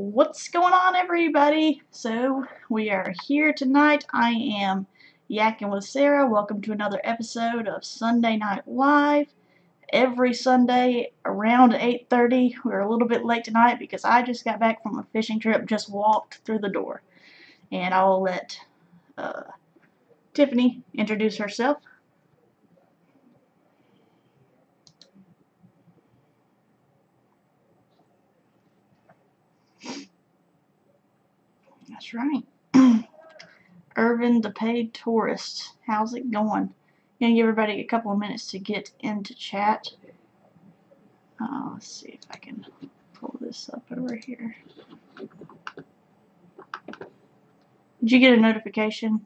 What's going on, everybody? So we are here tonight. I am Yakin with Sarah. Welcome to another episode of Sunday Night Live. Every Sunday around 8:30. We're a little bit late tonight because I just got back from a fishing trip, just walked through the door. And I'll let Tiffany introduce herself. That's right. Irvin, the paid tourist. How's it going? Gonna give everybody a couple of minutes to get into chat. Let's see if I can pull this up over here. Did you get a notification?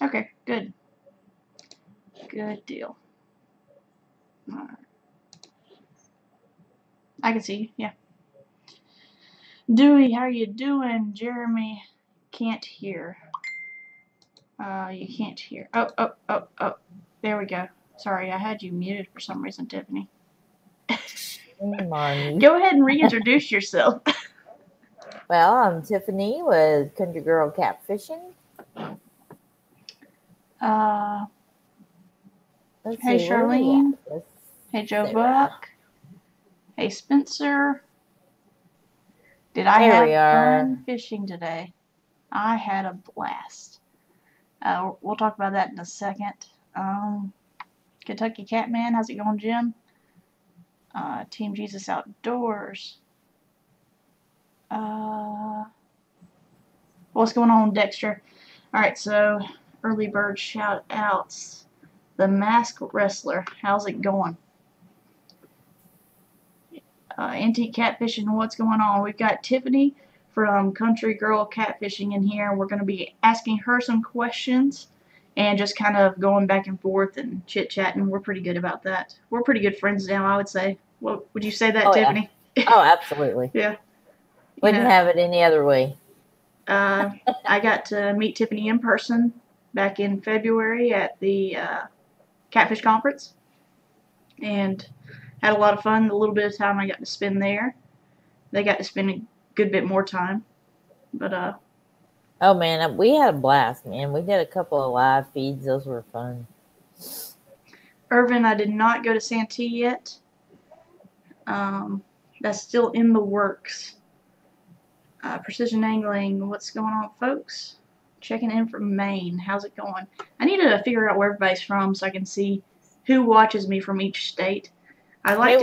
Okay, good. Good deal. Alright. I can see you, yeah. Dewey, how are you doing? Jeremy can't hear. You can't hear. Oh. There we go. Sorry, I had you muted for some reason, Tiffany. Go ahead and reintroduce yourself. Well, I'm Tiffany with Country Girl Catfishing. Hey, Charlene. Hey, Joe Buck. Hey, Spencer. Did I have fun fishing today? I had a blast. We'll talk about that in a second. Kentucky Catman, how's it going, Jim? Team Jesus Outdoors. What's going on, Dexter? Alright, so early bird shout outs. The Masked Wrestler, how's it going? Antique Catfishing, what's going on? We've got Tiffany from Country Girl Catfishing in here. We're going to be asking her some questions and just kind of going back and forth and chit-chatting. We're pretty good about that. We're pretty good friends now, I would say. What would you say that, Tiffany? Yeah. Oh, absolutely. Yeah. Wouldn't have it any other way. I got to meet Tiffany in person back in February at the Catfish Conference and had a lot of fun. The little bit of time I got to spend there. They got to spend a good bit more time. But oh man, we had a blast, man. We did a couple of live feeds. Those were fun. Irvin, I did not go to Santee yet. That's still in the works. Precision Angling, what's going on, folks? Checking in from Maine. How's it going? I need to figure out where everybody's from so I can see who watches me from each state. I'd like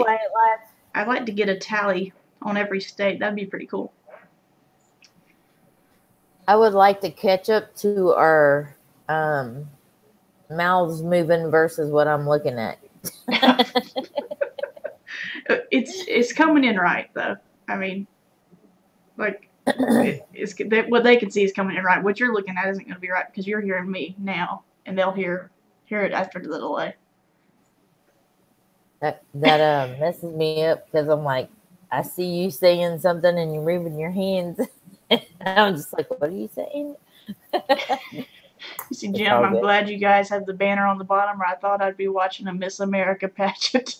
to get a tally on every state. That'd be pretty cool. I would like to catch up to our mouths moving versus what I'm looking at. It's coming in right, though. I mean, like, what they can see is coming in right. What you're looking at isn't going to be right because you're hearing me now, and they'll hear it after the delay. That messes me up because I'm like, I see you saying something and you're moving your hands. And I'm just like, what are you saying? You see, Jim, I'm glad you guys have the banner on the bottom, or I thought I'd be watching a Miss America pageant.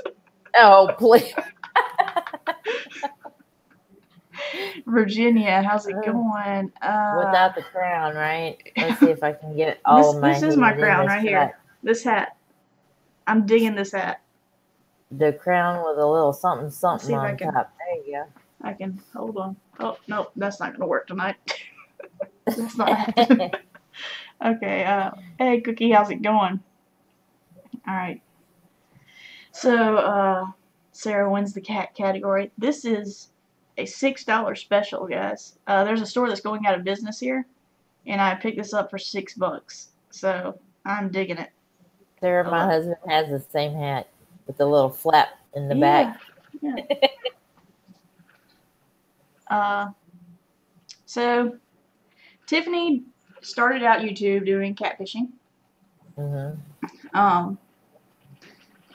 Oh, please. Virginia, how's it going? Without the crown, right? Let's see if I can get all of my. This is my crown right here. This hat. I'm digging this hat. The crown with a little something on top. There you go. I can hold on. Oh no, that's not gonna work tonight. That's not happening. Okay. Hey, Cookie, how's it going? All right. So, Sarah wins the cat category. This is a $6 special, guys. There's a store that's going out of business here, and I picked this up for $6. So I'm digging it. Sarah, my husband has the same hat with the little flap in the back. Yeah. So Tiffany started out YouTube doing catfishing. Mm-hmm.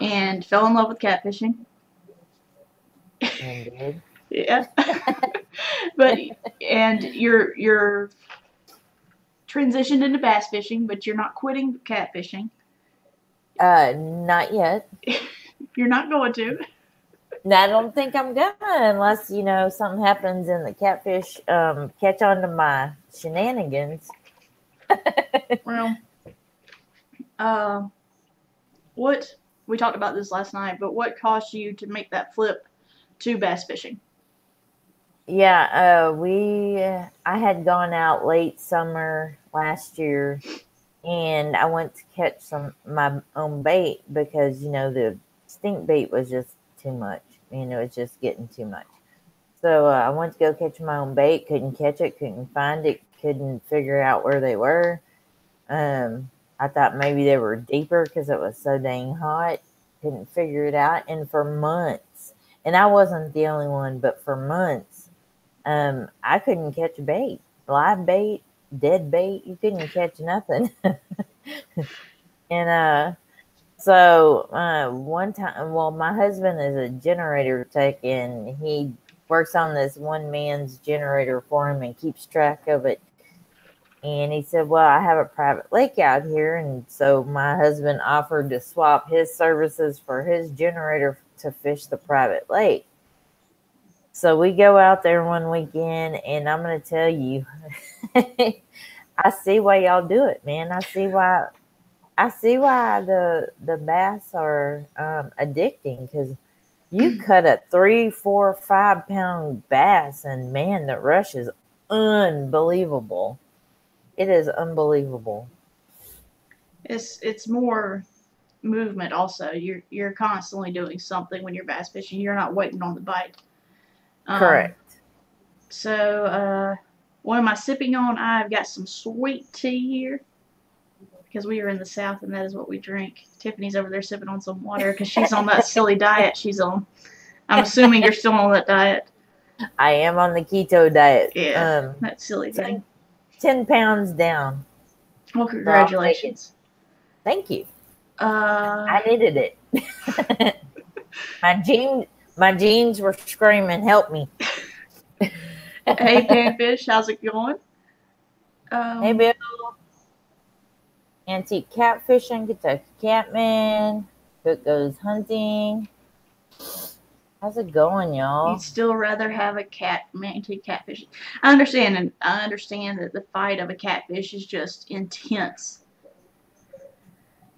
And fell in love with catfishing. Indeed. Yeah. and you're transitioned into bass fishing, but you're not quitting catfishing. Not yet. You're not going to. I don't think I'm gonna unless, something happens and the catfish catch on to my shenanigans. Well, what we talked about this last night, but what caused you to make that flip to bass fishing? Yeah, I had gone out late summer last year, and I went to catch my own bait because the stink bait was just too much. It was just getting too much. So I went to go catch my own bait. Couldn't catch it. Couldn't find it. Couldn't figure out where they were. I thought maybe they were deeper because it was so dang hot. Couldn't figure it out. And for months, and I wasn't the only one, but for months, I couldn't catch bait. Live bait, dead bait, you couldn't catch nothing. And so one time, well, my husband is a generator tech, and he works on this one man's generator for him and keeps track of it. And he said, well, I have a private lake out here. And so my husband offered to swap his services for his generator to fish the private lake. So we go out there one weekend, and I'm going to tell you, I see why y'all do it, man. I see why the bass are addicting, because you cut a 3, 4, 5 pound bass, and man, the rush is unbelievable. It is unbelievable. It's more movement also. You're constantly doing something when you're bass fishing. You're not waiting on the bite. Correct. So what am I sipping on? I've got some sweet tea here because we are in the South and that is what we drink. Tiffany's over there sipping on some water because she's on that silly diet she's on. I'm assuming you're still on that diet. I am on the keto diet. Yeah, that silly thing. 10 pounds down. Well, congratulations. Thank you. I needed it. My jeans were screaming, help me. Hey, Panfish, how's it going? Hey, Bill. Antique Catfishing, Kentucky Catman. Cook goes hunting. How's it going, y'all? You'd still rather have a antique catfish. I understand that the fight of a catfish is just intense.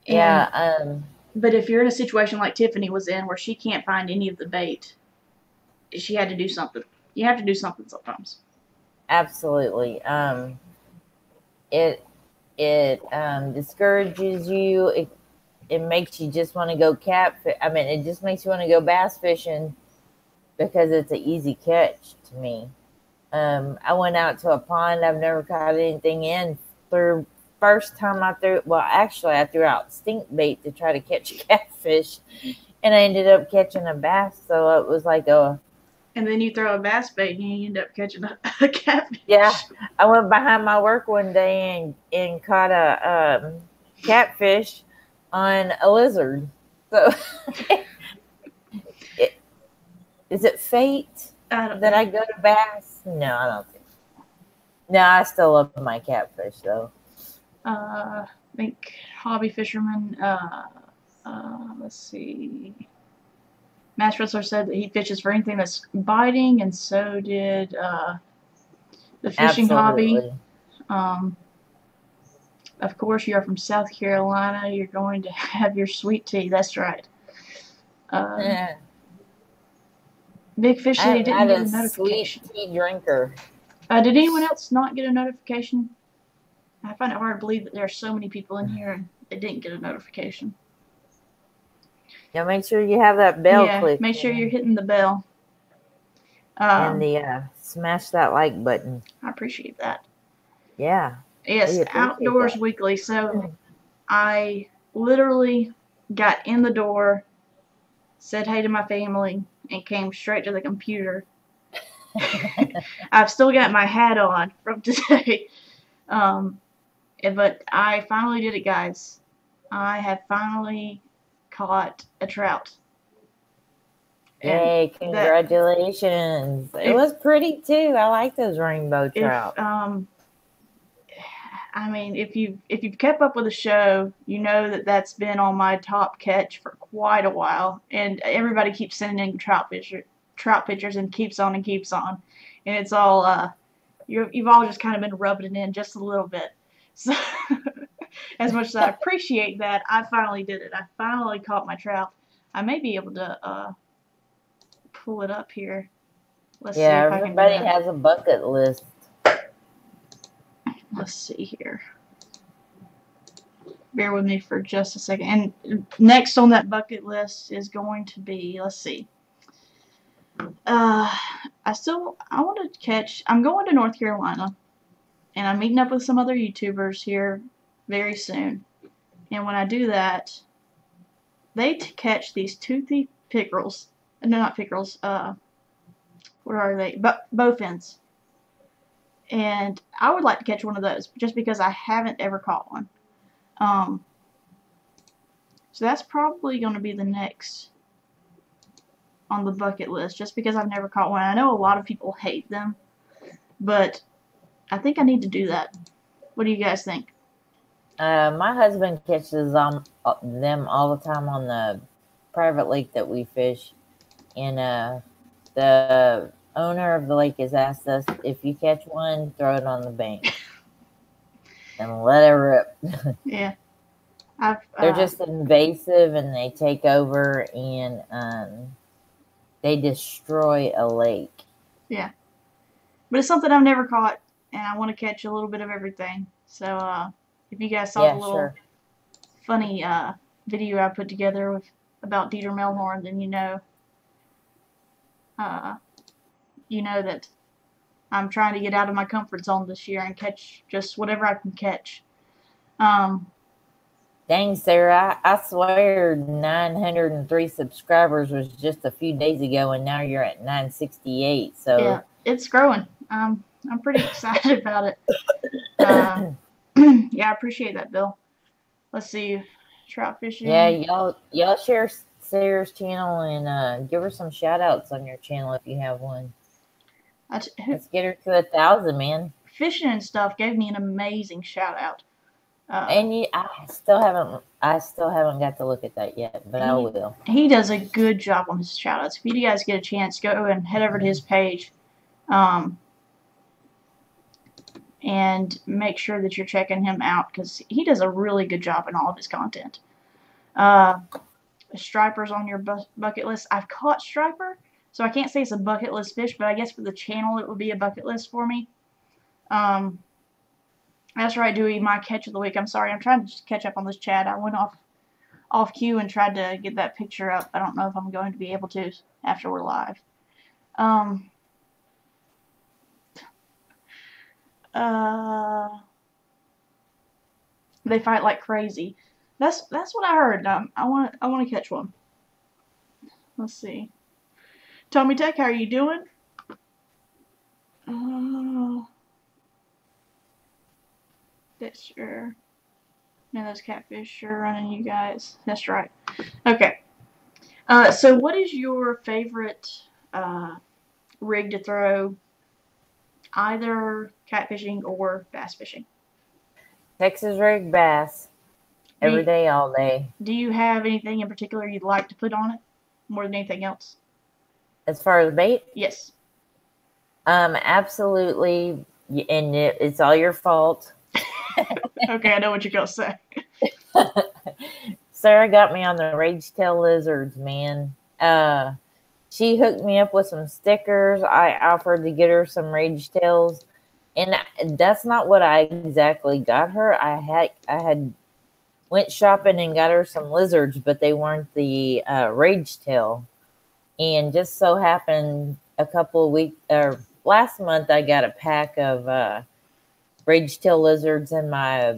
Yeah. But if you're in a situation like Tiffany was in, where she can't find any of the bait, she had to do something. You have to do something sometimes. Absolutely. It discourages you. It makes you just want to go catfish. I mean, it just makes you want to go bass fishing because it's an easy catch to me. I went out to a pond I've never caught anything in. First time I threw out stink bait to try to catch a catfish, and I ended up catching a bass. So it was like a. And then you throw a bass bait and you end up catching a catfish. Yeah, I went behind my work one day and caught a catfish on a lizard. So, is it fate that I go to bass? No, I don't think. No, I still love my catfish though. I think hobby fisherman. Let's see. Mass Wrestler said that he fishes for anything that's biting, and so did the fishing hobby. Of course, you are from South Carolina. You're going to have your sweet tea. That's right. Big Fish said he didn't get a notification. Sweet tea drinker. Did anyone else not get a notification? I find it hard to believe that there are so many people in here and they didn't get a notification. Yeah, make sure you have that bell clicked. Make sure you're hitting the bell. And smash that like button. I appreciate that. Yeah. Yes, Outdoors Weekly. So I literally got in the door, said hey to my family, and came straight to the computer. I've still got my hat on from today. But I finally did it, guys. I have finally caught a trout. Yay, congratulations. It was pretty too. I like those rainbow trout. I mean, if you've kept up with the show, you know that that's been on my top catch for quite a while, and everybody keeps sending in trout pictures, and keeps on, and it's all you've all just kind of been rubbing it in just a little bit. So as much as I appreciate that, I finally did it. I finally caught my trout. I may be able to pull it up here. Let's see if I can do everybody that. has a bucket list. Let's see here. Bear with me for just a second. And next on that bucket list is going to be, let's see. I want to catch, I'm going to North Carolina, and I'm meeting up with some other YouTubers here very soon. And when I do that, they catch these toothy pickerels. No, not pickerels. What are they? Bowfins. And I would like to catch one of those, just because I haven't ever caught one. So that's probably going to be the next on the bucket list, just because I've never caught one. I know a lot of people hate them, but I think I need to do that. What do you guys think? My husband catches them all the time on the private lake that we fish, and the owner of the lake has asked us, if you catch one, throw it on the bank and let it rip. Yeah. They're just invasive, and they take over, and they destroy a lake. Yeah. But it's something I've never caught, and I want to catch a little bit of everything. So if you guys saw the little funny video I put together about Dieter Melhorn, then you know that I'm trying to get out of my comfort zone this year and catch just whatever I can catch. Dang, Sarah, I swear 903 subscribers was just a few days ago, and now you're at 968. So yeah, it's growing. I'm pretty excited about it. Yeah, I appreciate that, Bill. Let's see, trout fishing. Yeah, y'all share Sarah's channel, and give her some shout outs on your channel if you have one. Let's get her to 1,000, man. Fishing and stuff gave me an amazing shout out. And I still haven't got to look at that yet, but I will. He does a good job on his shout outs. If you guys get a chance, go and head over to his page, and make sure that you're checking him out, because he does a really good job in all of his content. Striper's on your bucket list. I've caught striper, so I can't say it's a bucket list fish, but I guess for the channel it would be a bucket list for me. That's right, Dewey, my catch of the week. I'm sorry, I'm trying to catch up on this chat. I went off cue and tried to get that picture up. I don't know if I'm going to be able to after we're live. They fight like crazy. That's what I heard. I want to catch one. Let's see. TomyTek, how are you doing? That's sure. No, those catfish sure running, you guys. That's right. Okay. So what is your favorite rig to throw, either catfishing or bass fishing? Texas rig bass. Every day, all day. Do you have anything in particular you'd like to put on it more than anything else? As far as bait? Yes. Absolutely. And it's all your fault. Okay, I know what you're going to say. Sarah got me on the rage tail lizards, man. She hooked me up with some stickers. I offered to get her some rage tails, and that's not what I exactly got her. I had went shopping and got her some lizards, but they weren't the rage tail. And just so happened a couple of weeks, last month, I got a pack of rage tail lizards in my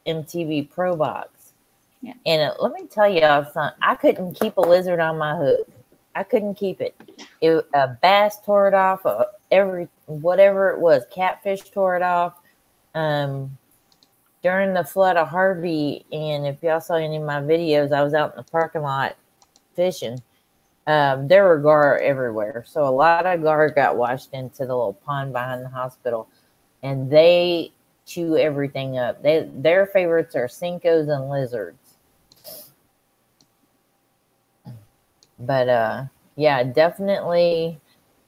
MTV Pro box. Yeah. And let me tell y'all something. I couldn't keep a lizard on my hook. I couldn't keep it. A bass tore it off. Whatever it was, catfish tore it off. During the flood of Harvey, and if y'all saw any of my videos, I was out in the parking lot fishing. There were gar everywhere. So a lot of gar got washed into the little pond behind the hospital. And they chew everything up. Their favorites are Cincos and lizards. But yeah, definitely.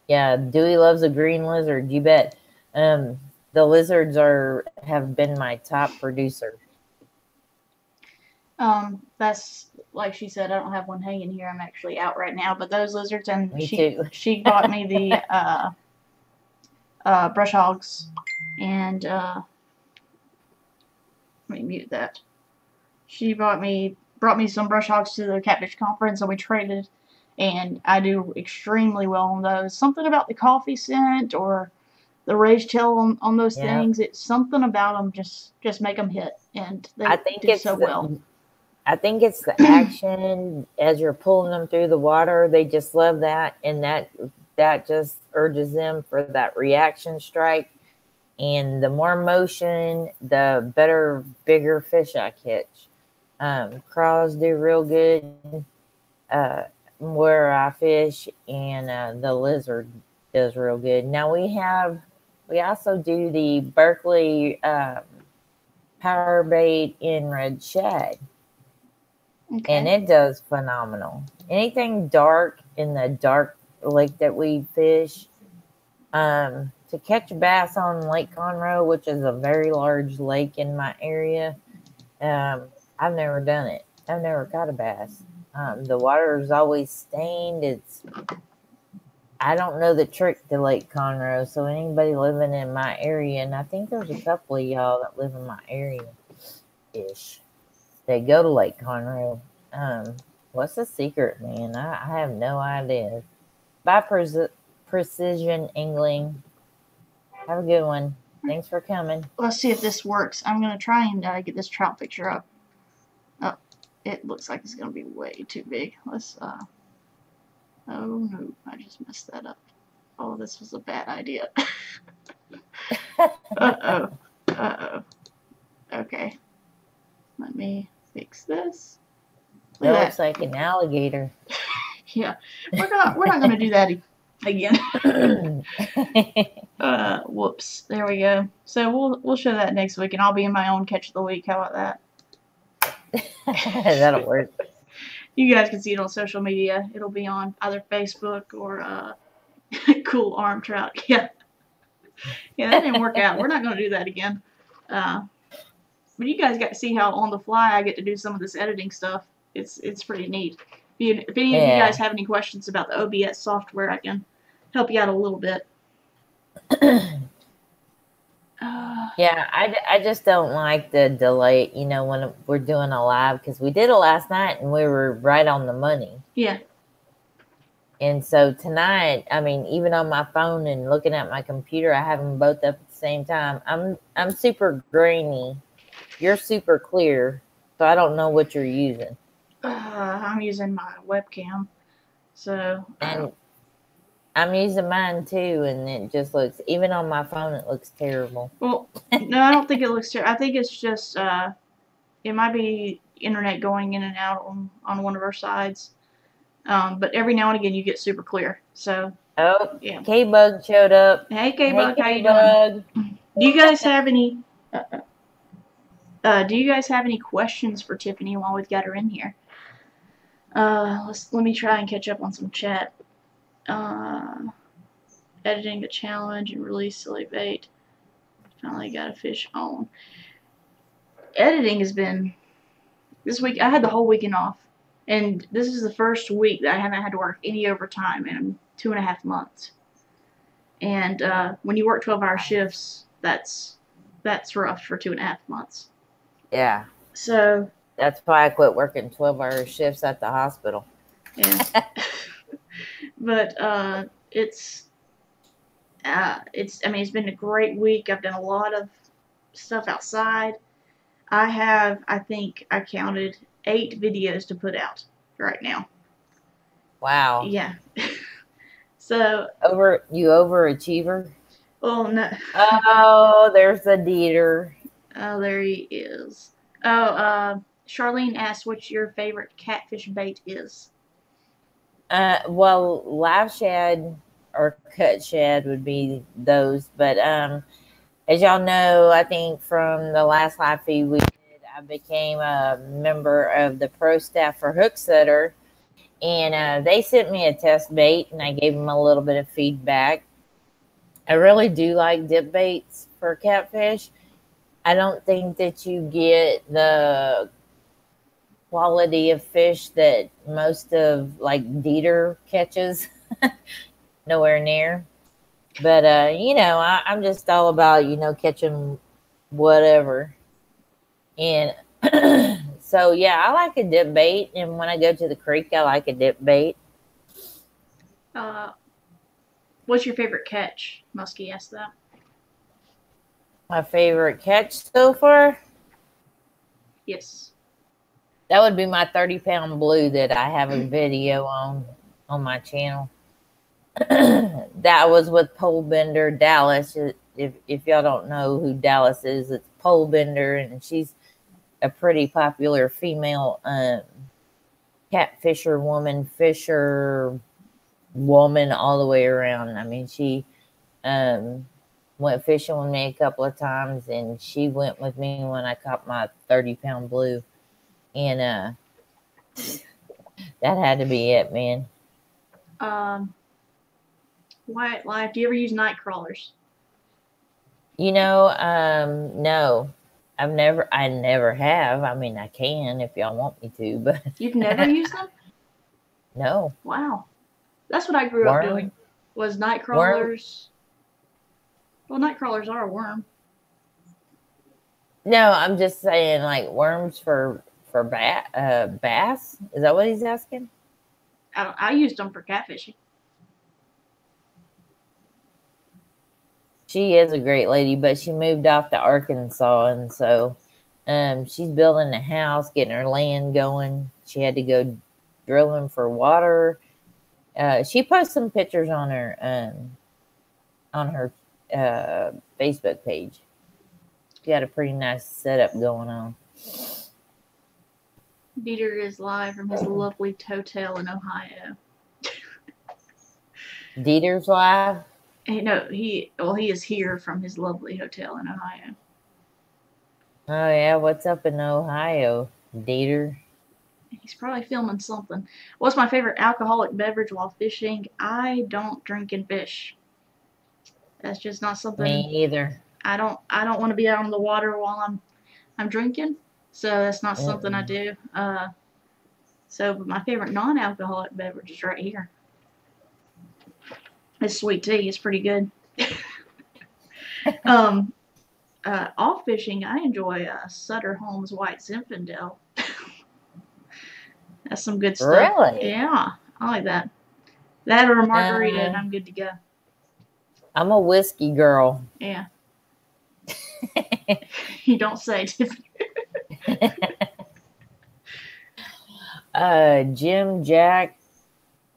Yeah, Dewey loves a green lizard. You bet. The lizards have been my top producer. That's like she said. I don't have one hanging here. I'm actually out right now. But those lizards, and Me too. She bought me the brush hogs, and let me mute that. She brought me some brush hogs to the catfish conference, and we traded. And I do extremely well on those. Something about the coffee scent or the raised tail on those things. It's something about them just make them hit, and they do so well. I think it's the action as you're pulling them through the water. They just love that, and that just urges them for that reaction strike. And the more motion, the better, bigger fish I catch. Craws do real good where I fish, and the lizard does real good. Now we also do the Berkeley power bait in red shad. Okay. And it does phenomenal. Anything dark in the dark lake that we fish, to catch bass on Lake Conroe, which is a very large lake in my area, I've never done it. I've never caught a bass. The water is always stained. I don't know the trick to Lake Conroe, so anybody living in my area, and I think there's a couple of y'all that live in my area-ish, they go to Lake Conroe. What's the secret, man? I have no idea. Bye, Precision Angling. Have a good one. Thanks for coming. Let's see if this works. I'm going to try and get this trout picture up. Oh, it looks like it's going to be way too big. Let's, oh no, I just messed that up. Oh, this was a bad idea. Uh-oh. Uh-oh. Okay. Let me fix this. That looks like an alligator. Yeah. We're not going to do that again. Whoops. There we go. So we'll show that next week, and I'll be in my own catch of the week. How about that? That'll work. You guys can see it on social media. It'll be on either Facebook or Cool Arm Trout. Yeah. Yeah, that didn't work out. We're not going to do that again. But you guys got to see how on the fly I get to do some of this editing stuff. It's pretty neat. If any of you guys have any questions about the OBS software, I can help you out a little bit. Yeah, I just don't like the delay, when we're doing a live, because we did it last night and we were right on the money. Yeah. And so tonight, I mean, even on my phone and looking at my computer, I have them both up at the same time. I'm super grainy. You're super clear, so I don't know what you're using. I'm using my webcam. So. And I'm using mine too, and it just looks, even on my phone, it looks terrible. Well, no, I don't think it looks terrible. I think it's just, it might be internet going in and out on one of our sides. But every now and again, you get super clear. So. Oh, yeah. K-Bug showed up. Hey, K-Bug, how you doing? Do you guys have any? Do you guys have any questions for Tiffany while we've got her in here? Let me try and catch up on some chat. Editing the challenge and release silly bait. Finally got a fish on. Editing has been this week. I had the whole weekend off, and this is the first week that I haven't had to work any overtime in 2.5 months. And when you work 12-hour shifts, that's rough for 2.5 months. Yeah. So that's why I quit working 12-hour shifts at the hospital. Yeah. But it's been a great week. I've done a lot of stuff outside. I think I counted 8 videos to put out right now. Wow. Yeah. So overachiever? Oh no. Oh, there's the deer. Oh, there he is. Oh, Charlene asked what your favorite catfish bait is. Well, live shad or cut shad would be those, but as y'all know, I think from the last live feed we did, I became a member of the pro staff for Hook Setter, and they sent me a test bait, and I gave them a little bit of feedback. I really do like dip baits for catfish. I don't think that you get the quality of fish that most of like Dieter catches. Nowhere near. But you know, I'm just all about, you know, catching whatever. And so yeah, I like a dip bait, and when I go to the creek I like a dip bait. What's your favorite catch? Muskie asked that. My favorite catch so far? Yes. That would be my 30-pound blue that I have a video on my channel. That was with pole bender Dallas. If y'all don't know who Dallas is, it's pole bender, and she's a pretty popular female catfisher woman, fisher woman all the way around. I mean, she went fishing with me a couple of times, and she went with me when I caught my 30-pound blue, and that had to be it, man. Wyatt Life, do you ever use night crawlers? You know, no. I never have. I mean, I can if y'all want me to, but you've never used them? No. Wow. That's what I grew up doing. Was night crawlers. Well, night crawlers are a worm. No, I'm just saying, like, worms for bass. Is that what he's asking? I used them for catfishing. She is a great lady, but she moved off to Arkansas, and so she's building a house, getting her land going. She had to go drilling for water. She posted some pictures on her Facebook page. She had a pretty nice setup going on. Dieter is live from his lovely hotel in Ohio. Dieter's live? No, he is here from his lovely hotel in Ohio. Oh yeah, what's up in Ohio, Dieter? He's probably filming something. What's my favorite alcoholic beverage while fishing? I don't drink and fish. That's just not something. Me either. I don't want to be out on the water while I'm drinking, so that's not something I do. But my favorite non-alcoholic beverage is right here. It's sweet tea. It's pretty good. Off fishing, I enjoy Sutter Homes White Zinfandel. That's some good stuff. Really? Yeah, I like that. That or a margarita, and I'm good to go. I'm a whiskey girl. Yeah. You don't say, Tiffany. Jim, Jack,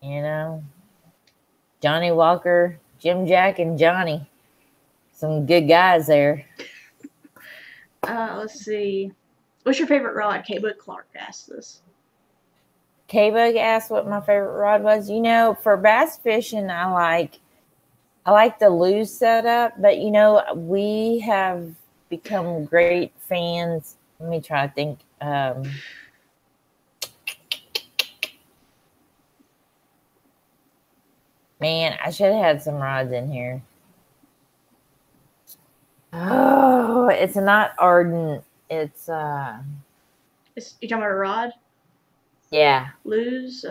you know, Johnny Walker, Jim, Jack, and Johnny. Some good guys there. Let's see. What's your favorite rod? K-Bug Clark asked this. K-Bug asked what my favorite rod was. You know, for bass fishing, I like the lews setup, but you know, we have become great fans. Let me try to think. Man, I should have had some rods in here. Oh, it's not Ardent. It's you talking about a rod? Yeah. Lews.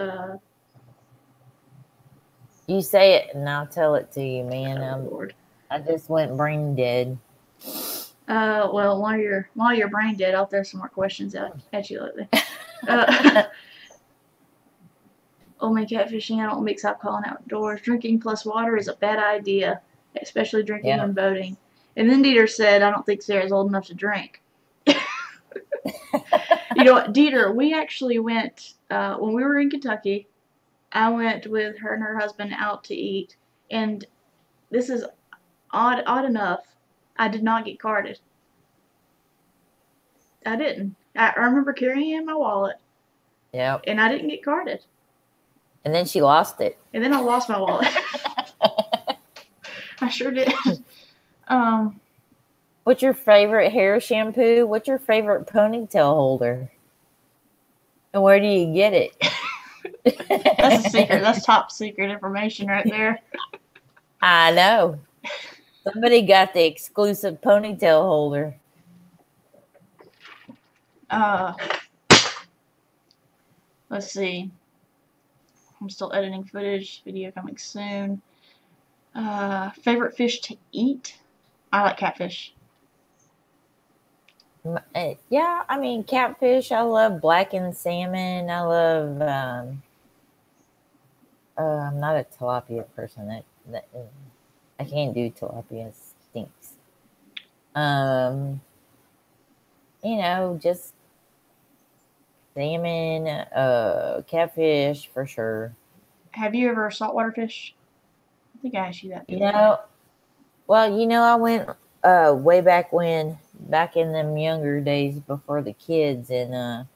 You say it and I'll tell it to you, man. Oh, Lord. I just went brain dead. Well, while you're brain dead, I'll throw some more questions at you lately. Man Catfishing, I don't mix alcohol outdoors. Drinking plus water is a bad idea, especially drinking and boating. And then Dieter said, I don't think Sarah's old enough to drink. You know what, Dieter, we actually went, when we were in Kentucky, I went with her and her husband out to eat, and this is odd enough, I did not get carded. I didn't. I remember carrying it in my wallet. Yep. And I didn't get carded. And then she lost it. And then I lost my wallet. I sure did. What's your favorite hair shampoo? What's your favorite ponytail holder? And where do you get it? That's a secret. That's top secret information right there. I know. Somebody got the exclusive ponytail holder. Let's see. I'm still editing footage. Video coming soon. Favorite fish to eat? I like catfish. Yeah, I mean, catfish. I love blackened salmon. I love. I'm not a tilapia person. I can't do tilapia. It stinks. You know, just salmon, catfish for sure. Have you ever saltwater fish? I think I asked you that. Well, I went way back in them younger days before the kids, and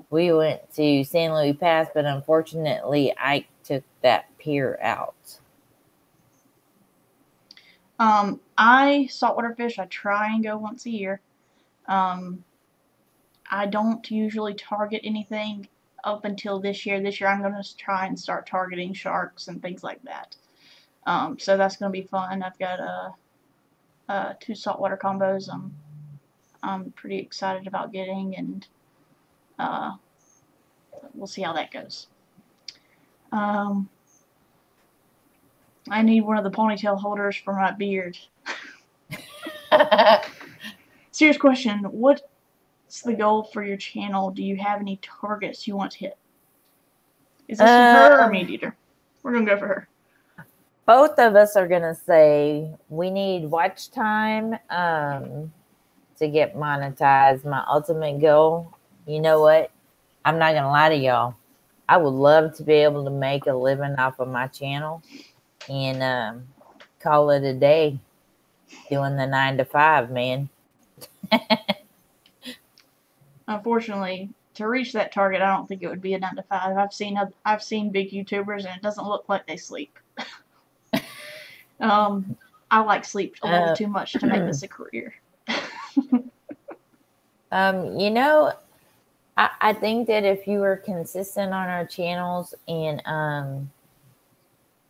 we went to San Luis Pass, but unfortunately, I took that pier out. I saltwater fish. I try and go once a year. I don't usually target anything up until this year. This year I'm going to try and start targeting sharks and things like that. So that's going to be fun. I've got 2 saltwater combos I'm pretty excited about getting, and we'll see how that goes. I need one of the ponytail holders for my beard. Serious question. What's the goal for your channel? Do you have any targets you want to hit? Is this her or Meat Eater? We're going to go for her. Both of us are going to say we need watch time to get monetized. My ultimate goal, you know what? I'm not going to lie to y'all. I would love to be able to make a living off of my channel and call it a day doing the 9 to 5, man. Unfortunately, to reach that target, I don't think it would be a 9 to 5. I've seen big YouTubers, and it doesn't look like they sleep. I like sleep a little too much to make this a career. I think that if you were consistent on our channels and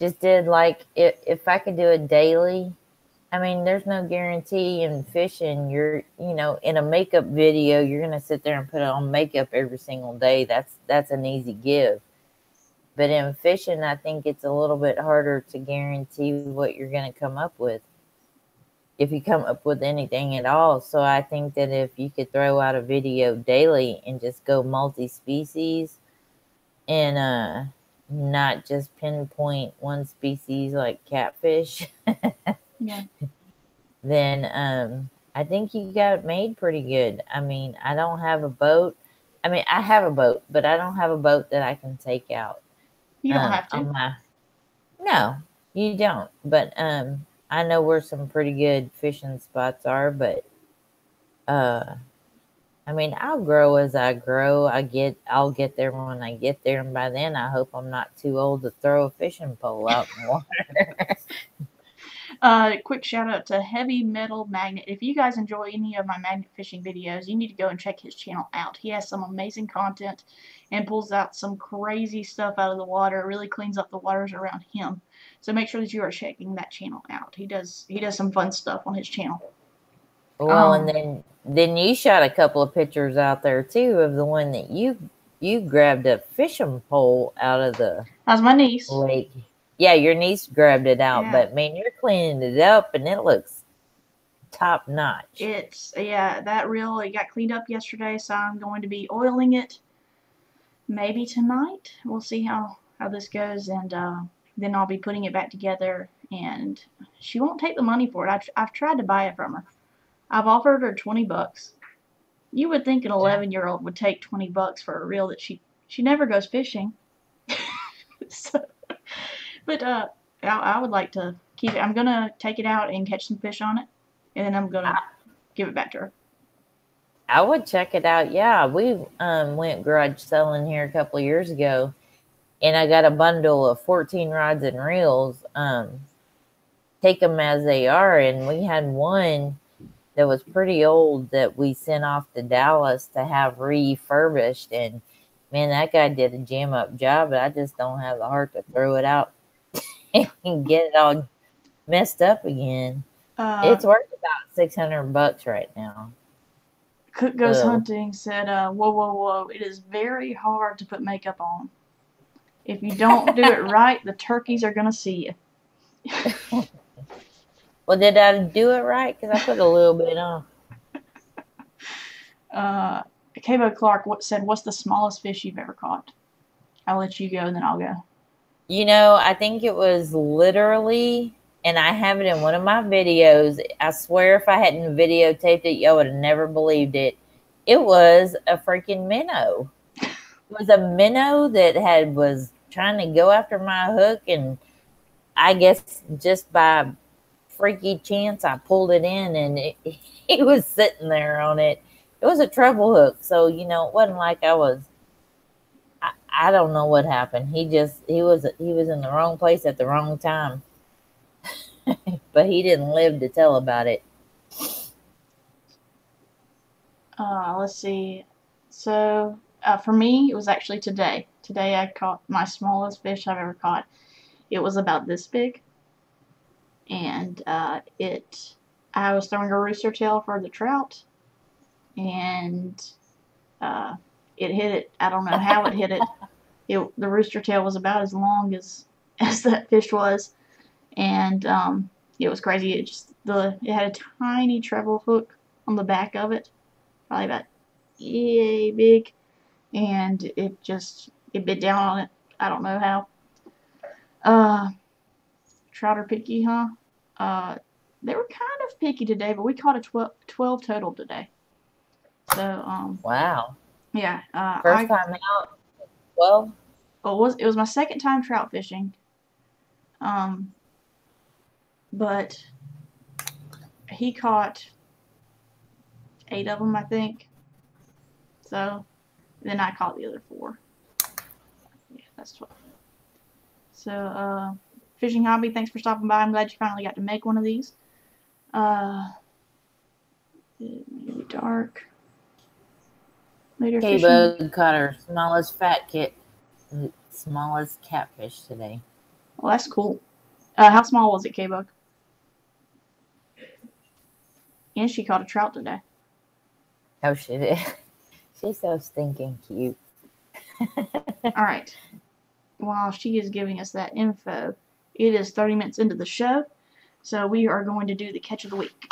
just did like if I could do it daily, I mean, there's no guarantee in fishing. You're, in a makeup video, you're going to sit there and put on makeup every single day. That's an easy give. But in fishing, I think it's a little bit harder to guarantee what you're going to come up with, if you come up with anything at all. So I think that if you could throw out a video daily and just go multi-species and not just pinpoint one species like catfish, yeah, then I think you got it made pretty good. I mean, I don't have a boat. I mean, I have a boat, but I don't have a boat that I can take out. You don't have to. No, you don't. But I know where some pretty good fishing spots are, but I mean, I'll grow as I grow. I'll get there when I get there, and by then I hope I'm not too old to throw a fishing pole out in the water. Quick shout out to Heavy Metal Magnet. If you guys enjoy any of my magnet fishing videos, you need to go and check his channel out. He has some amazing content and pulls out some crazy stuff out of the water. Really cleans up the waters around him. So make sure that you are checking that channel out. He does some fun stuff on his channel. Well, and then you shot a couple of pictures out there too of the one that you grabbed a fishing pole out of the That's my niece. lake. Yeah, your niece grabbed it out, Yeah. but man, you're cleaning it up and it looks top notch. That reel, it got cleaned up yesterday, so I'm going to be oiling it maybe tonight. We'll see how this goes, and then I'll be putting it back together, and she won't take the money for it. I've tried to buy it from her. I've offered her $20. You would think an 11-year-old would take $20 for a reel that she never goes fishing. So, but I would like to keep it. I'm gonna take it out and catch some fish on it, and then I'm gonna give it back to her. I would check it out. Yeah, we went garage selling here a couple of years ago, and I got a bundle of 14 rods and reels. take them as they are. And we had one that was pretty old that we sent off to Dallas to have refurbished. And man, that guy did a jam up job, but I just don't have the heart to throw it out and get it all messed up again. It's worth about $600 right now. Cook Goes Hunting said, whoa, whoa, whoa, it is very hard to put makeup on. If you don't do it right, the turkeys are going to see you. Well, did I do it right? Because I put a little bit on. Cabo Clark said, what's the smallest fish you've ever caught? I'll let you go, and then I'll go. You know, I think it was literally, and I have it in one of my videos. I swear if I hadn't videotaped it, y'all would have never believed it. It was a freaking minnow. It was a minnow that was trying to go after my hook, and I guess just by freaky chance I pulled it in, and he was sitting there on it. It was a treble hook, so you know it wasn't like I don't know what happened. He was in the wrong place at the wrong time. But he didn't live to tell about it. Let's see. So for me, it was actually today. Today I caught my smallest fish I've ever caught. It was about this big. And I was throwing a rooster tail for the trout. And it hit it. I don't know how it hit it. The rooster tail was about as long as that fish was. And it was crazy. It had a tiny treble hook on the back of it. Probably about yay big. And it bit down on it. I don't know how. Trout are picky, huh? They were kind of picky today, but we caught a 12 total today. So, wow. Yeah. First time out, 12? Oh, it was my second time trout fishing. But he caught 8 of them, I think. So, then I caught the other 4. Yeah, that's 12. So, Fishing Hobby, thanks for stopping by. I'm glad you finally got to make one of these. It may be dark. Later K-Bug caught her smallest smallest catfish today. Well, that's cool. How small was it, K-Bug? And she caught a trout today. Oh, she did. She's so stinking cute. Alright. While she is giving us that info, it is 30 minutes into the show, so we are going to do the catch of the week.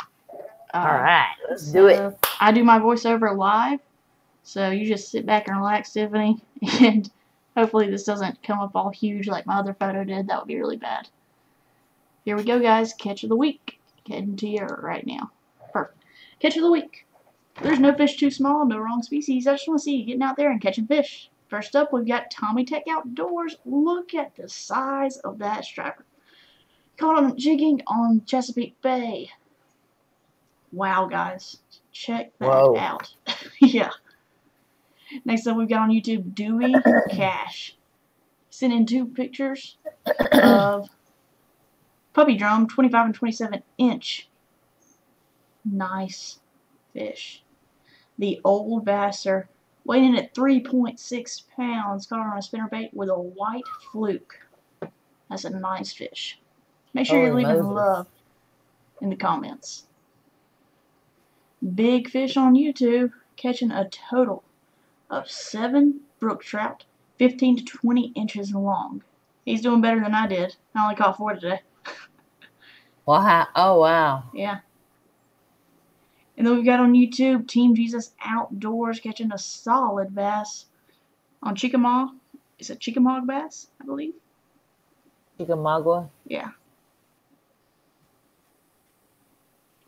Alright, let's do it. I do my voiceover live, so you just sit back and relax, Tiffany, and hopefully this doesn't come up all huge like my other photo did. That would be really bad. Here we go, guys. Catch of the week. Heading to you right now. Perfect. Catch of the week. There's no fish too small, no wrong species. I just want to see you getting out there and catching fish. First up, we've got TomyTek Outdoors. Look at the size of that striper. Caught on jigging on Chesapeake Bay. Wow, guys. Check that out. Yeah. Next up, we've got on YouTube Dewey Cash. Sent in 2 pictures of puppy drum, 25 and 27 inch. Nice fish. The old basser, weighing in at 3.6 pounds, caught on a spinnerbait with a white fluke. That's a nice fish. Make sure you're leaving love in the comments. Big fish on YouTube, catching a total of 7 brook trout, 15 to 20 inches long. He's doing better than I did. I only caught 4 today. Wow. Oh, wow. Yeah. And then we've got on YouTube Team Jesus Outdoors catching a solid bass on Chickamauga. Is it Chickamauga Bass, I believe? Chickamauga? Yeah.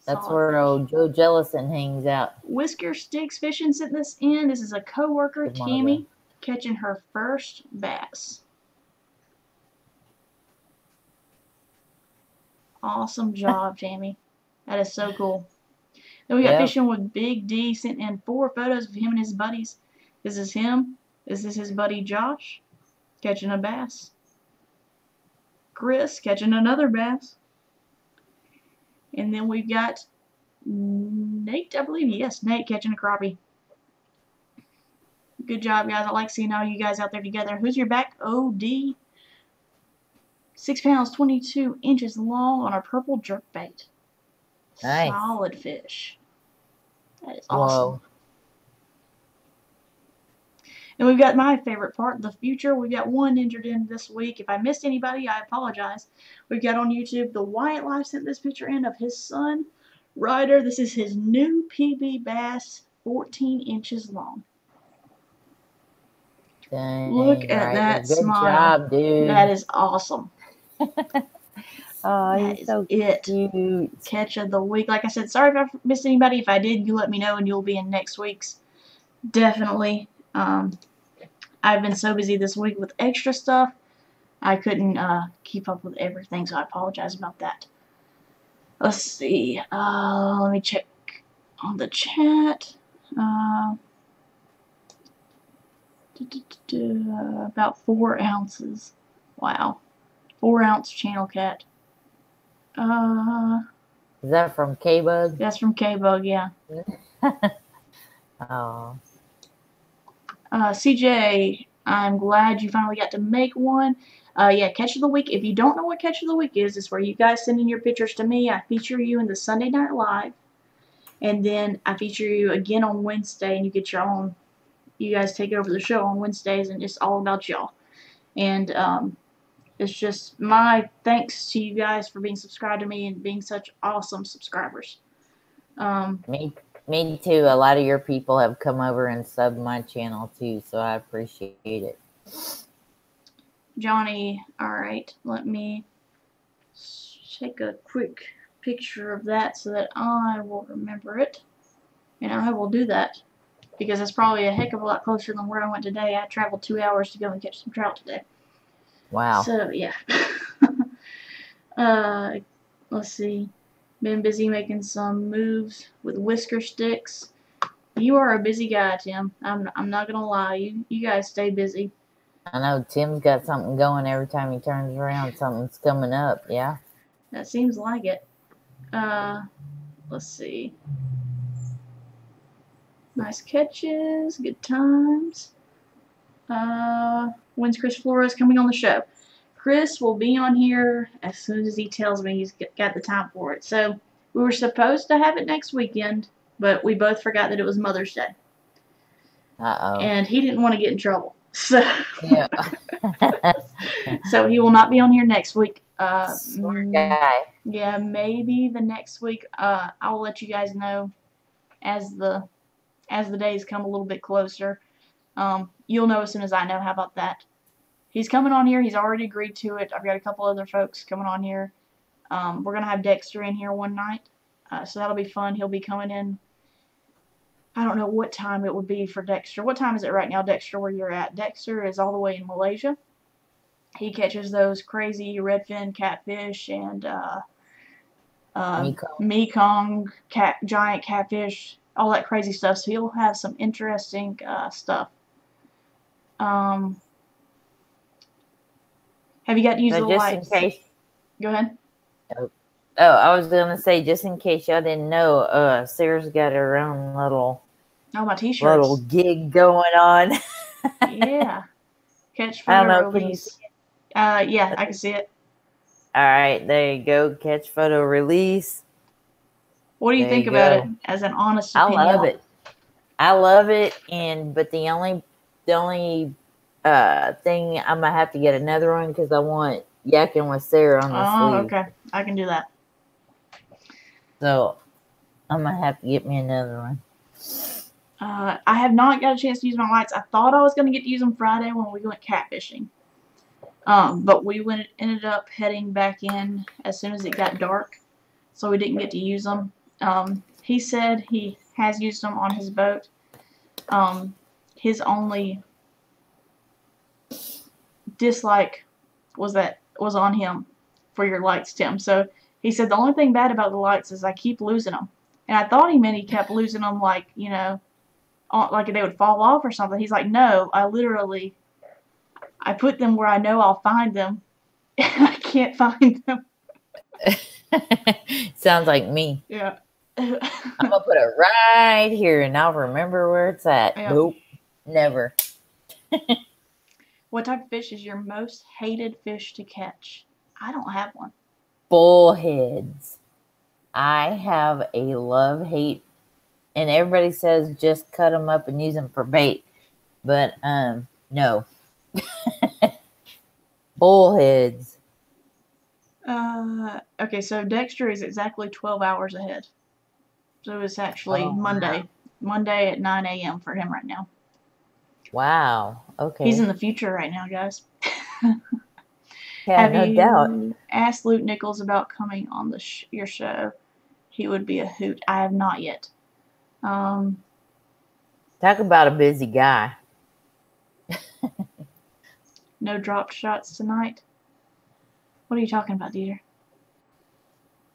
That's where old Joe Jellison hangs out. Whisker Stix Fishing sent this in. This is a co-worker, Tammie, catching her first bass. Awesome job, Tammie. That is so cool. Then we got Fishing with Big D, sent in 4 photos of him and his buddies. This is him. This is his buddy Josh, catching a bass. Chris catching another bass. And then we've got Nate, I believe. Yes, Nate catching a crappie. Good job, guys. I like seeing all you guys out there together. Who's your back? OD. 6 pounds, 22 inches long on a purple jerkbait. Nice. Solid fish. That is awesome. Whoa. And we've got my favorite part, the future. We've got one entered in this week. If I missed anybody, I apologize. We've got on YouTube, the Wyatt Life sent this picture in of his son, Ryder. This is his new PB bass, 14 inches long. Dang, Look at Ryder. that Good smile. job, dude. That is awesome. Oh, That he's is so it. cute. Catch of the week. Like I said, sorry if I missed anybody. If I did, you let me know and you'll be in next week's. Definitely. I've been so busy this week with extra stuff, I couldn't keep up with everything, so I apologize about that. Let's see. Let me check on the chat. About 4 ounces. Wow. 4-ounce channel cat. Is that from K-Bug? That's from K-Bug, yeah. Oh. CJ, I'm glad you finally got to make one. Yeah, Catch of the Week. If you don't know what Catch of the Week is, it's where you guys send in your pictures to me. I feature you in the Sunday Night Live. And then I feature you again on Wednesday, and you get your own. You guys take over the show on Wednesdays, and it's all about y'all. And it's just my thanks to you guys for being subscribed to me and being such awesome subscribers. Me too. A lot of your people have come over and subbed my channel too, so I appreciate it. Johnny, alright, let me take a quick picture of that so that I will remember it. And I will do that because it's probably a heck of a lot closer than where I went today. I traveled 2 hours to go and catch some trout today. Wow. So, yeah. Let's see. Been busy making some moves with Whisker Stix. You are a busy guy, Tim. I'm not gonna lie. You guys stay busy. I know Tim's got something going every time he turns around. Something's coming up, yeah? That seems like it. Let's see. Nice catches, good times. When's Chris Flores coming on the show? Chris will be on here as soon as he tells me he's got the time for it. So we were supposed to have it next weekend, but we both forgot that it was Mother's Day. Uh-oh. And he didn't want to get in trouble. So, yeah. So he will not be on here next week. Smart guy. Yeah, maybe the next week. I will let you guys know as the days come a little bit closer. You'll know as soon as I know. How about that? He's coming on here. He's already agreed to it. I've got a couple other folks coming on here. We're going to have Dexter in here one night. So that'll be fun. He'll be coming in. I don't know what time it would be for Dexter. What time is it right now, Dexter, where you're at? Dexter is all the way in Malaysia. He catches those crazy redfin catfish and Mekong giant catfish, all that crazy stuff. So he'll have some interesting stuff. Have you got to use the lights? Just in case. Go ahead. Oh, I was going to say, just in case y'all didn't know, Sarah's got her own little gig going on. Yeah. Catch I don't photo know, can you release. see it? Yeah, I can see it. All right, there you go. Catch photo release. What do you think about it as an honest opinion? I love it. I love it, but the only thing I'm gonna have to get another one because I want Yakking with Sarah on the sleeve. Okay, I can do that. So I'm gonna have to get me another one. I have not got a chance to use my lights. I thought I was gonna get to use them Friday when we went catfishing. But we ended up heading back in as soon as it got dark, so we didn't get to use them. He said he has used them on his boat. His only dislike was on him for your lights, Tim. So he said the only thing bad about the lights is I keep losing them. And I thought he meant he kept losing them like, like they would fall off or something. He's like, no, I put them where I know I'll find them, and I can't find them. Sounds like me. Yeah. I'm gonna put it right here, and I'll remember where it's at. Yep. Nope, never. What type of fish is your most hated fish to catch? I don't have one. Bullheads. I have a love-hate, and everybody says just cut them up and use them for bait, but no. Bullheads. Okay, so Dexter is exactly 12 hours ahead. So it's actually Monday. Wow. Monday at 9 a.m. for him right now. Wow. Okay. He's in the future right now, guys. Yeah, no doubt. Have you asked Luke Nichols about coming on your show? He would be a hoot. I have not yet. Talk about a busy guy. No dropped shots tonight. What are you talking about, Dieter?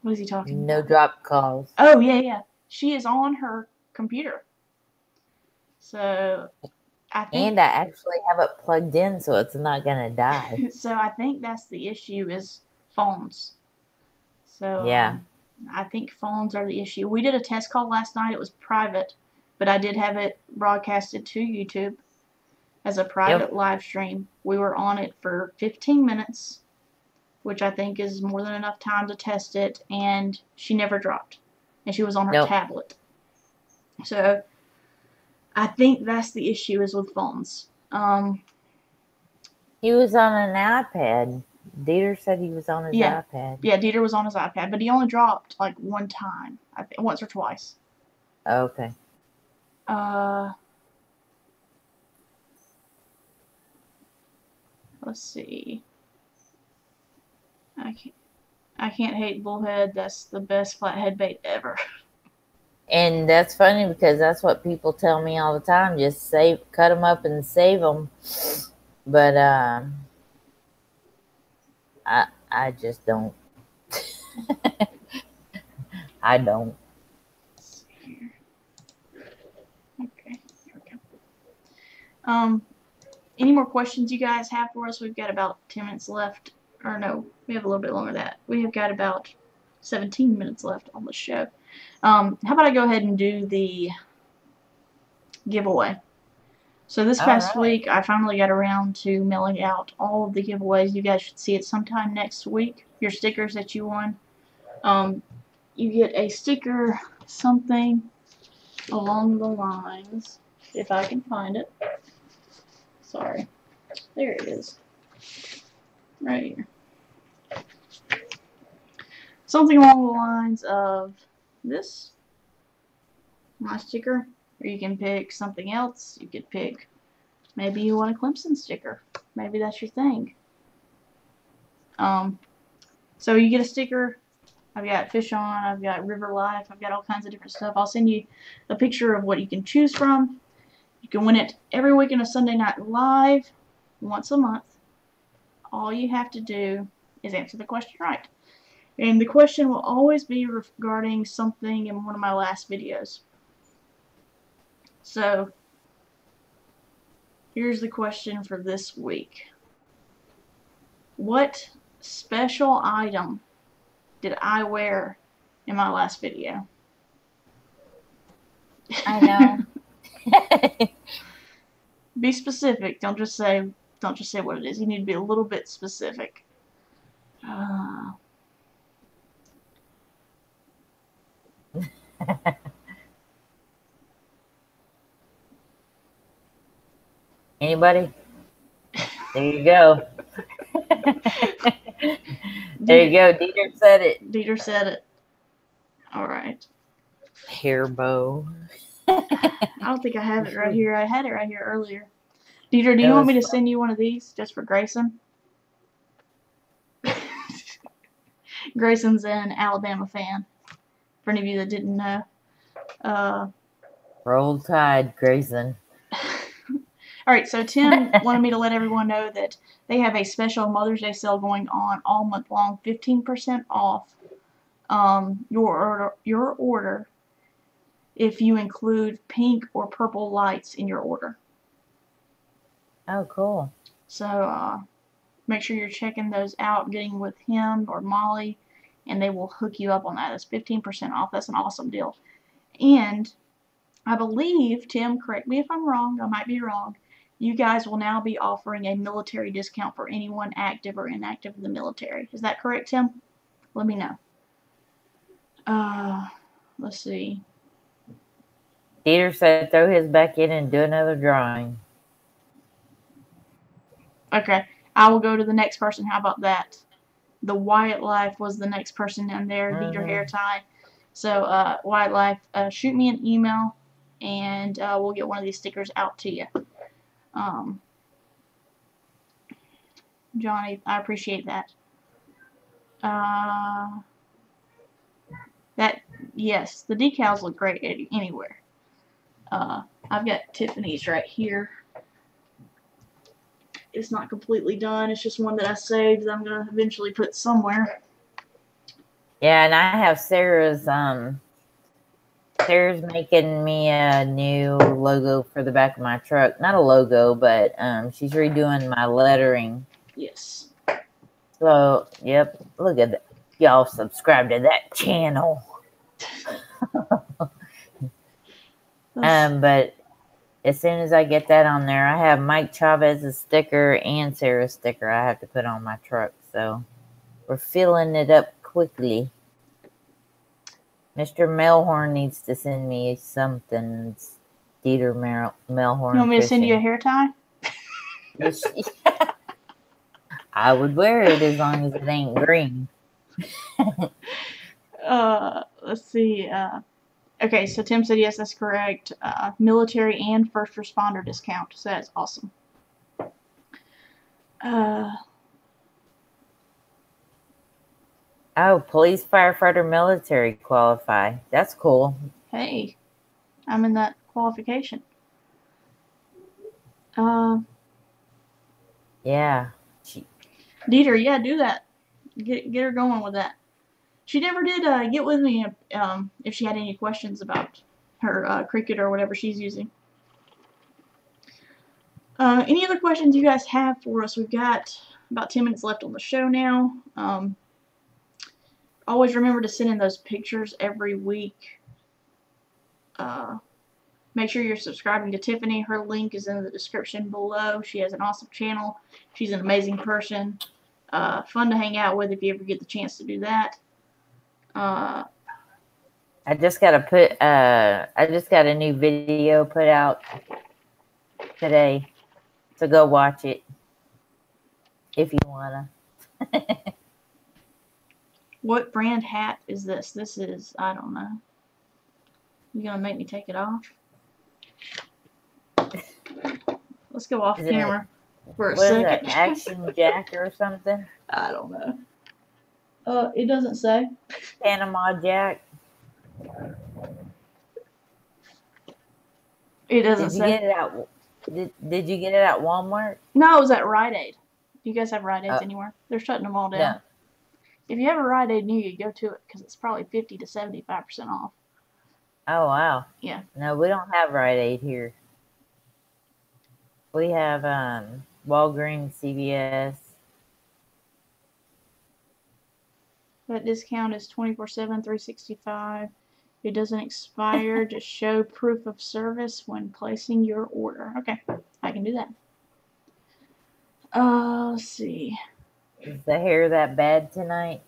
What is he talking about? No drop calls. Oh, yeah. She is on her computer. So, I actually have it plugged in, so it's not going to die. So, I think that's the issue is phones. So, yeah. I think phones are the issue. We did a test call last night. It was private, but I did have it broadcasted to YouTube as a private live stream. We were on it for 15 minutes, which I think is more than enough time to test it, and she never dropped. And she was on her tablet. So, I think that's the issue is with phones. He was on an iPad. Dieter said he was on his iPad. Yeah, Dieter was on his iPad, but he only dropped like one time. I think once or twice. Okay. Let's see. I can't hate bullhead. That's the best flathead bait ever. And that's funny because that's what people tell me all the time. Just cut them up and save them. But I just don't. I don't. Let's see here. Okay, here we go. Any more questions you guys have for us? We've got about 10 minutes left. Or no, we have a little bit longer than that. We have got about 17 minutes left on the show. How about I go ahead and do the giveaway? So this past week, I finally got around to mailing out all of the giveaways. You guys should see it sometime next week. Your stickers that you won. You get a sticker, something along the lines, if I can find it. Sorry. There it is. Right here. Something along the lines of this. My sticker. Or you can pick something else. You could pick, maybe you want a Clemson sticker. Maybe that's your thing. So you get a sticker. I've got Fish On, I've got River Life, I've got all kinds of different stuff. I'll send you a picture of what you can choose from. You can win it every week on a Sunday Night Live, once a month. All you have to do is answer the question right. And the question will always be regarding something in one of my last videos. So, here's the question for this week. What special item did I wear in my last video? I know. Be specific. Don't just say what it is. You need to be a little bit specific. Anybody? There you go. There you go. Dieter said it. Dieter said it. All right. Hair bow. I don't think I have it right here. I had it right here earlier. Dieter, do you want me to send you one of these just for Grayson? Grayson's an Alabama fan. For any of you that didn't know. Roll Tide, Grayson. Alright, so Tim wanted me to let everyone know that they have a special Mother's Day sale going on all month long. 15% off your order if you include pink or purple lights in your order. Oh, cool. So make sure you're checking those out, getting with him or Molly and they will hook you up on that. That's 15% off. That's an awesome deal. And I believe, Tim, correct me if I'm wrong, I might be wrong, you guys will now be offering a military discount for anyone active or inactive in the military. Is that correct, Tim? Let me know. Let's see. Dieter said throw his back in and do another drawing. Okay, I will go to the next person. How about that? The Wyatt Life was the next person in there, Dieter Hair Tie. So, Wyatt Life, shoot me an email, and we'll get one of these stickers out to you. Johnny, I appreciate that. Yes, the decals look great anywhere. I've got Tiffany's right here. It's not completely done. It's just one that I saved that I'm going to eventually put somewhere. Yeah, and I have Sarah's, Sarah's making me a new logo for the back of my truck. Not a logo, but she's redoing my lettering. Yes. So, yep, look at that. Y'all subscribe to that channel. But as soon as I get that on there, I have Mike Chavez's sticker and Sarah's sticker I have to put on my truck. So we're filling it up quickly. Mr. Melhorn needs to send me something. It's Dieter Melhorn. You want me to send you a hair tie? I would wear it as long as it ain't green. Let's see. Okay, so Tim said yes, that's correct. Military and first responder discount. So that's awesome. Oh, police, firefighter, military qualify. That's cool. Hey, I'm in that qualification. Yeah. Dieter, yeah, do that. Get her going with that. She never did get with me if she had any questions about her Cricut or whatever she's using. Any other questions you guys have for us? We've got about 10 minutes left on the show now. Always remember to send in those pictures every week. Make sure you're subscribing to Tiffany. Her link is in the description below. She has an awesome channel. She's an amazing person. Fun to hang out with if you ever get the chance to do that. I just got a new video put out today, so go watch it if you wanna. What brand hat is this? This is, I don't know. You gonna make me take it off? Let's go off camera for a second. What is that, Action Jack or something? I don't know. It doesn't say. Panama Jack. It doesn't say. Did you get it at Walmart? No, it was at Rite Aid. Do you guys have Rite Aids anywhere? They're shutting them all down. No. If you have a Rite Aid near you, go to it because it's probably 50 to 75% off. Oh, wow. Yeah. No, we don't have Rite Aid here. We have Walgreens, CVS. That discount is 24/7, 365. It doesn't expire. Just show proof of service when placing your order. Okay, I can do that. Let's see. Is the hair that bad tonight?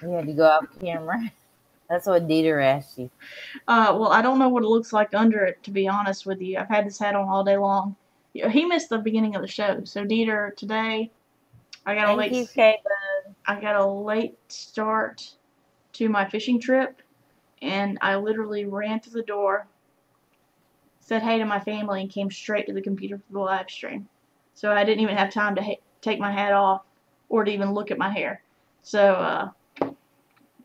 You had to go off camera. That's what Dieter asked you. Well, I don't know what it looks like under it, to be honest with you. I've had this hat on all day long. He missed the beginning of the show. So, Dieter, today I got a late start to my fishing trip, and I literally ran through the door, said hey to my family, and came straight to the computer for the live stream. So I didn't even have time to take my hat off or to even look at my hair. So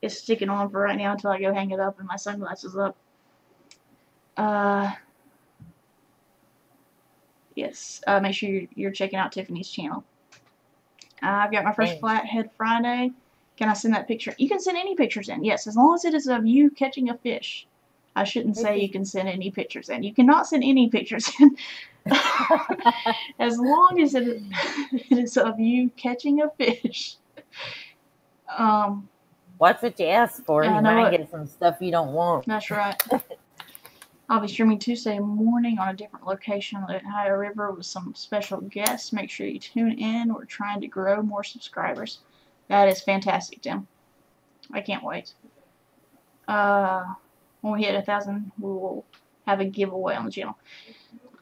it's sticking on for right now until I go hang it up and my sunglasses up. Yes, make sure you're checking out Tiffany's channel. I've got my first Flathead Friday. Can I send that picture? You can send any pictures in. Yes, as long as it is of you catching a fish. I shouldn't say you can send any pictures in. You cannot send any pictures in. As long as it is of you catching a fish. Watch what you ask for. Yeah, You might get some stuff you don't want. That's right. I'll be streaming Tuesday morning on a different location on the Ohio River with some special guests. Make sure you tune in. We're trying to grow more subscribers. That is fantastic, Tim. I can't wait. When we hit 1,000, we will have a giveaway on the channel.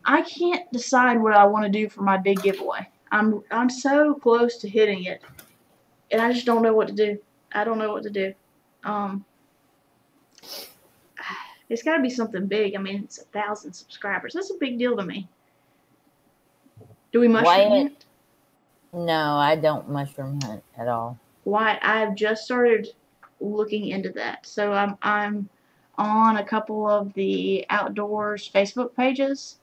I can't decide what I want to do for my big giveaway. I'm so close to hitting it, and I just don't know what to do. I don't know what to do. It's got to be something big. I mean, it's 1,000 subscribers. That's a big deal to me. Do we mushroom hunt? No, I don't mushroom hunt at all. Why? I've just started looking into that. So I'm on a couple of the outdoors Facebook pages,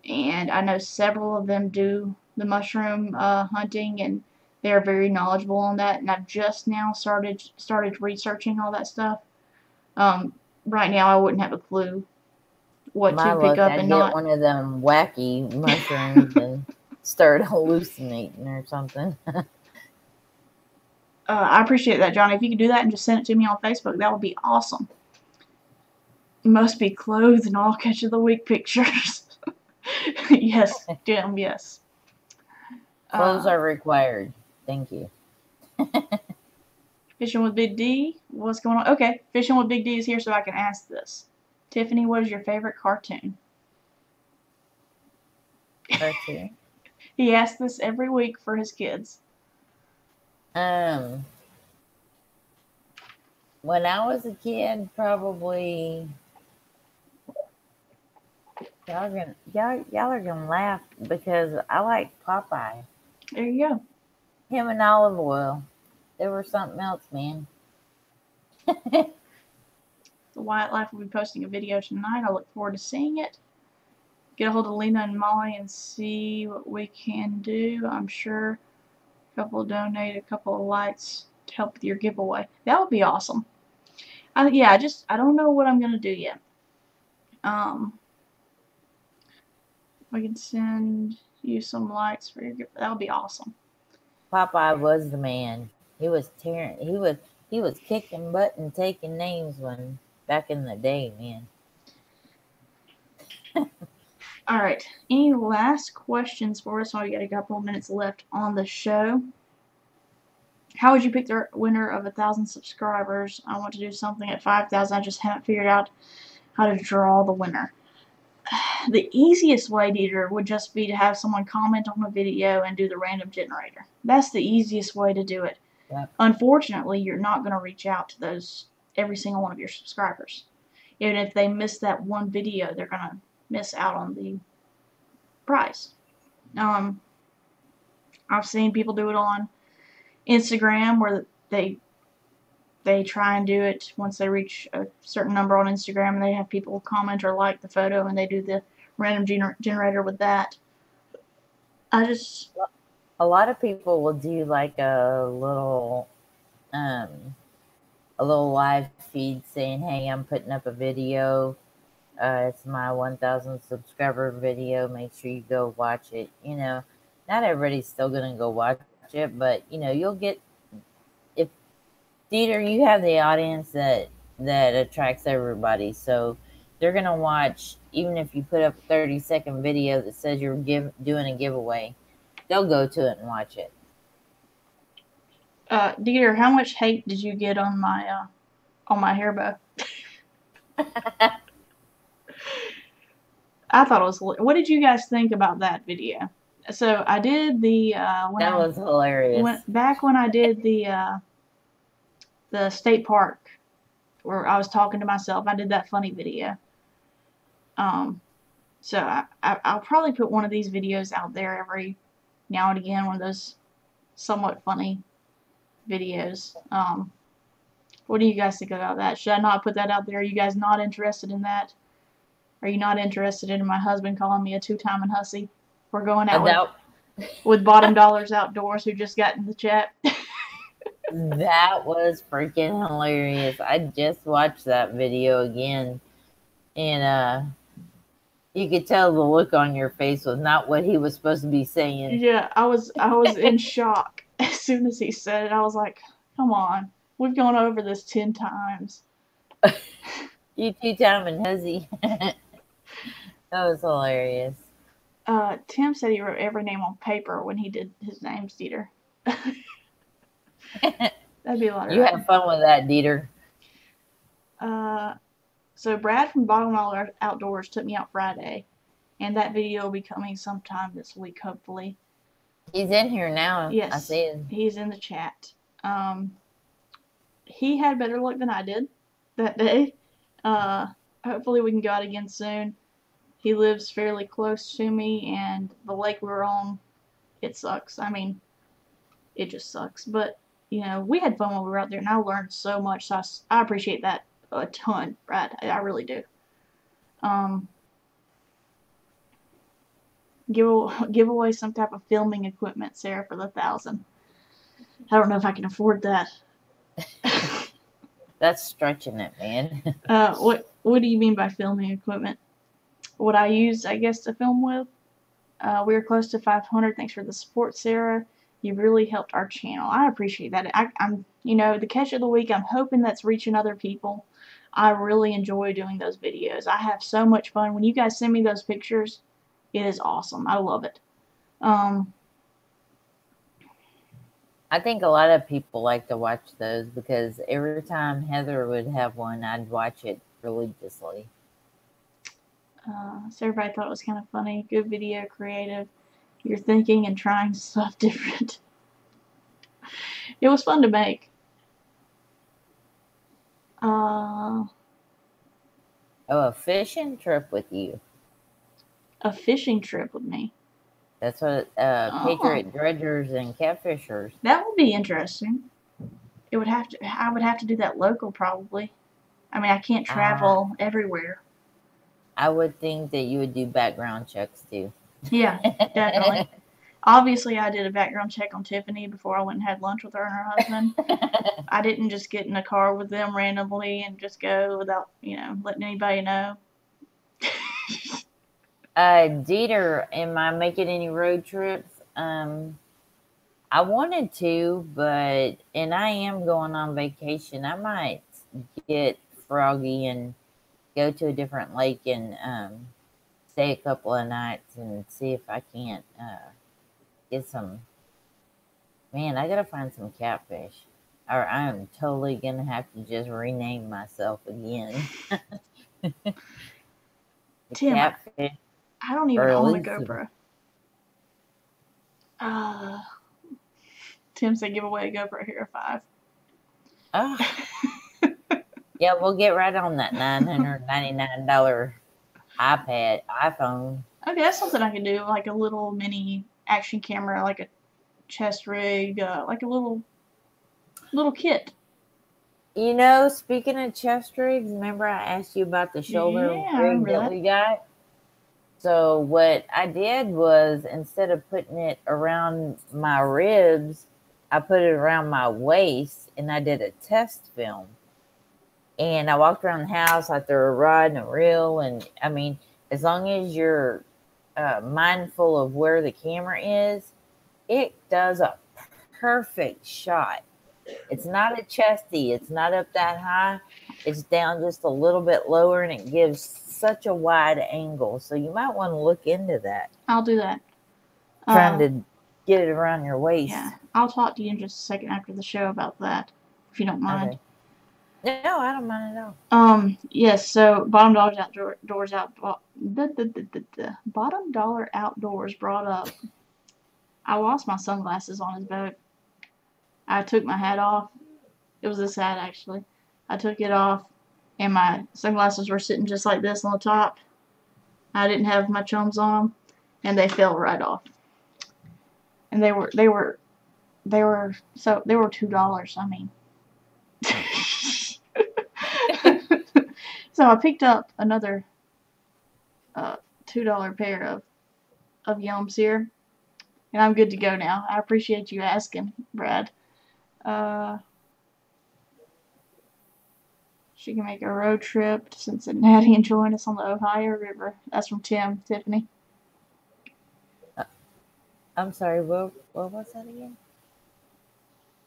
and I know several of them do the mushroom hunting, and they're very knowledgeable on that. And I've just now started researching all that stuff. Right now, I wouldn't have a clue what to pick up and not. Get one of them wacky mushrooms and start hallucinating or something. I appreciate that, Johnny. If you could do that and just send it to me on Facebook, that would be awesome. You must be clothed in all catch of the week pictures. Yes, Jim, yes. Clothes are required. Thank you. Fishing with Big D, what's going on? Okay, Fishing with Big D is here so I can ask this. Tiffany, what is your favorite cartoon? Cartoon? He asks this every week for his kids. When I was a kid, probably y'all are gonna laugh because I like Popeye. There you go. Him and Olive Oil. They were something else, man. The Wyatt Life will be posting a video tonight. I look forward to seeing it. Get a hold of Lena and Molly and see what we can do. I'm sure a couple will donate a couple of lights to help with your giveaway. That would be awesome. I don't know what I'm gonna do yet. We can send you some lights for your giveaway. That would be awesome. Popeye was the man. He was kicking butt and taking names back in the day, man. All right. Any last questions for us? We got a couple of minutes left on the show. How would you pick the winner of 1,000 subscribers? I want to do something at 5,000. I just haven't figured out how to draw the winner. The easiest way, Dieter, would just be to have someone comment on a video and do the random generator. That's the easiest way to do it. Yep. Unfortunately, you're not going to reach out to every single one of your subscribers. Even if they miss that one video, they're going to miss out on the prize. I've seen people do it on Instagram where they try and do it once they reach a certain number on Instagram, and they have people comment or like the photo, and they do the random generator with that. A lot of people will do like a little live feed saying, "Hey, I'm putting up a video. It's my 1,000 subscriber video. Make sure you go watch it." You know, not everybody's still gonna go watch it, but you know, you'll get. If Dieter, you have the audience that attracts everybody, so they're gonna watch. Even if you put up a 30-second video that says you're doing a giveaway, they'll go to it and watch it. Dieter, how much hate did you get on my hair bow? I thought it was. What did you guys think about that video? So I did the that was hilarious. Back when I did the state park where I was talking to myself, I did that funny video. So I'll probably put one of these videos out there every now and again, one of those somewhat funny videos. What do you guys think about that? Should I not put that out there? Are you guys not interested in that? Are you not interested in my husband calling me a two-timing hussy? We're going out with Bottom Dollars Outdoors, who just got in the chat. That was freaking hilarious. I just watched that video again, and you could tell the look on your face was not what he was supposed to be saying. Yeah, I was in shock as soon as he said it. I was like, come on. We've gone over this 10 times. You too, Tom and Huzzy. That was hilarious. Tim said he wrote every name on paper when he did his names, Dieter. That'd be a lot of You writing. have fun with that, Dieter. So Brad from Bottom Dollar Outdoors took me out Friday, and that video will be coming sometime this week, hopefully. He's in here now. Yes, I see him. He's in the chat. He had better luck than I did that day. Hopefully we can go out again soon. He lives fairly close to me, and the lake we were on, it sucks. I mean, it just sucks. But, you know, we had fun while we were out there, and I learned so much, so I appreciate that a ton, Brad. I really do. Give away some type of filming equipment, Sarah, for the 1,000. I don't know if I can afford that. That's stretching it, man. What do you mean by filming equipment? What I use, I guess, to film with? We were close to 500. Thanks for the support, Sarah. You've really helped our channel. I appreciate that. I'm, you know, the catch of the week, I'm hoping that's reaching other people. I really enjoy doing those videos. I have so much fun. When you guys send me those pictures, it is awesome. I love it. I think a lot of people like to watch those because every time Heather would have one, I'd watch it religiously. So everybody thought it was kind of funny. Good video, creative. You're thinking and trying stuff different. It was fun to make. Oh, a fishing trip with you. A fishing trip with me. That's what Patriot dredgers and catfishers. That would be interesting. I would have to do that local probably. I mean, I can't travel everywhere. I would think that you would do background checks too. Yeah, definitely. Obviously, I did a background check on Tiffany before I went and had lunch with her and her husband. I didn't just get in a car with them randomly and just go without, you know, letting anybody know. Dieter, am I making any road trips? I wanted to, and I am going on vacation. I might get froggy and go to a different lake and stay a couple of nights and see if I can't get some. Man, I gotta find some catfish, or I am totally gonna have to just rename myself again. Tim, catfish. I don't even own a GoPro. Tim said give away a GoPro Hero 5. Oh. Yeah, we'll get right on that $999 iPhone. Okay, that's something I can do, like a little mini action camera, like a chest rig, like a little kit. You know, speaking of chest rigs, remember I asked you about the shoulder rig that we got? So what I did was, instead of putting it around my ribs, I put it around my waist, and I did a test film. And I walked around the house, I threw a rod and a reel, and I mean, as long as you're mindful of where the camera is, it does a perfect shot. It's not a chesty, it's not up that high, it's down just a little bit lower, and it gives such a wide angle. So you might want to look into that. I'll do that. Trying to get it around your waist. Yeah, I'll talk to you in just a second after the show about that, if you don't mind. Okay. No, I don't mind at all. Yes, so Bottom Dollar Outdoors brought up, I lost my sunglasses on his boat. I took my hat off. It was this hat, actually. I took it off, and my sunglasses were sitting just like this on the top. I didn't have my chums on them, and they fell right off. And they were $2. I mean. So I picked up another $2 pair of Yums here, and I'm good to go now. I appreciate you asking, Brad. She can make a road trip to Cincinnati and join us on the Ohio River. That's from Tiffany. I'm sorry, what was that again?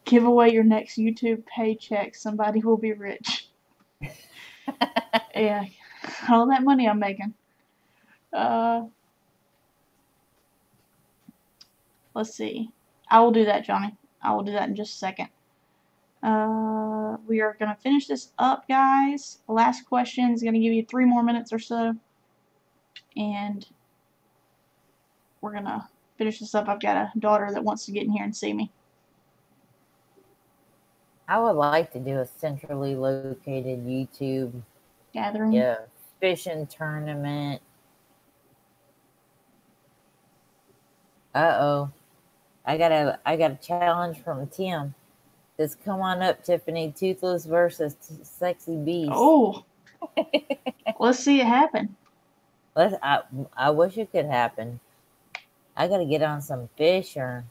Give away your next YouTube paycheck. Somebody will be rich. Yeah, all that money I'm making. Let's see. I will do that, Johnny. I will do that in just a second. We are going to finish this up, guys. The last question is going to give you 3 more minutes or so. And we're going to finish this up. I've got a daughter that wants to get in here and see me. I would like to do a centrally located YouTube Gathering. Yeah, fishing tournament. Uh-oh. I got a challenge from Tim. Says, come on up, Tiffany. Toothless versus Sexy Beast. Oh. Let's see it happen. I wish it could happen. I got to get on some fish, or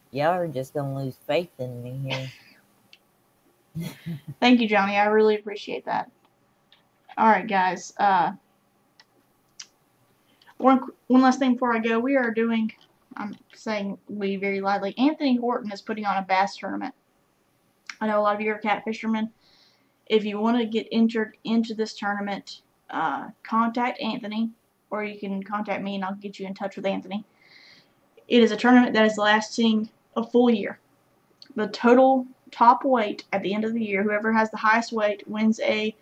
y'all are just going to lose faith in me here. Thank you, Johnny. I really appreciate that. All right, guys. One last thing before I go. We are doing, I'm saying we very lightly, Anthony Horton is putting on a bass tournament. I know a lot of you are cat fishermen. If you want to get entered into this tournament, contact Anthony, or you can contact me and I'll get you in touch with Anthony. It is a tournament that is lasting a full year. The total top weight at the end of the year, whoever has the highest weight wins a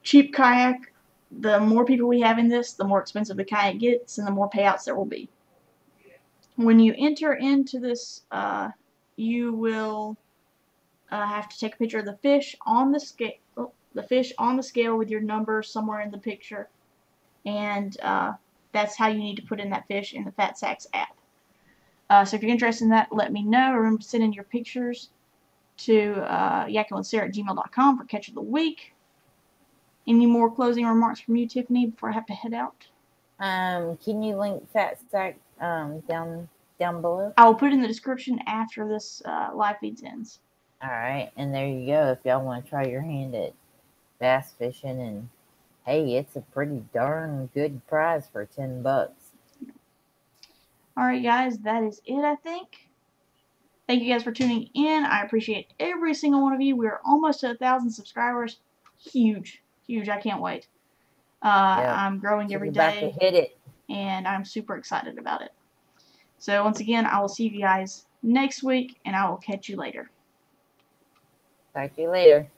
cheap kayak. The more people we have in this, the more expensive the kayak gets and the more payouts there will be. When you enter into this, you will have to take a picture of the fish on the scale, with your number somewhere in the picture, and that's how you need to put in that fish in the Fat Sacks app. So if you're interested in that, let me know. Remember to send in your pictures to yakinwithsarah@gmail.com for catch of the week. Any more closing remarks from you, Tiffany, before I have to head out? Can you link Fat Sack down below? I will put it in the description after this live feed ends. All right, and there you go. If y'all want to try your hand at bass fishing, and hey, it's a pretty darn good prize for $10. All right, guys, that is it, I think. Thank you guys for tuning in. I appreciate every single one of you. We're almost to 1,000 subscribers. Huge, huge. I can't wait. I'm growing every day. About to hit it. And I'm super excited about it. So once again, I will see you guys next week, and I will catch you later. Talk to you later.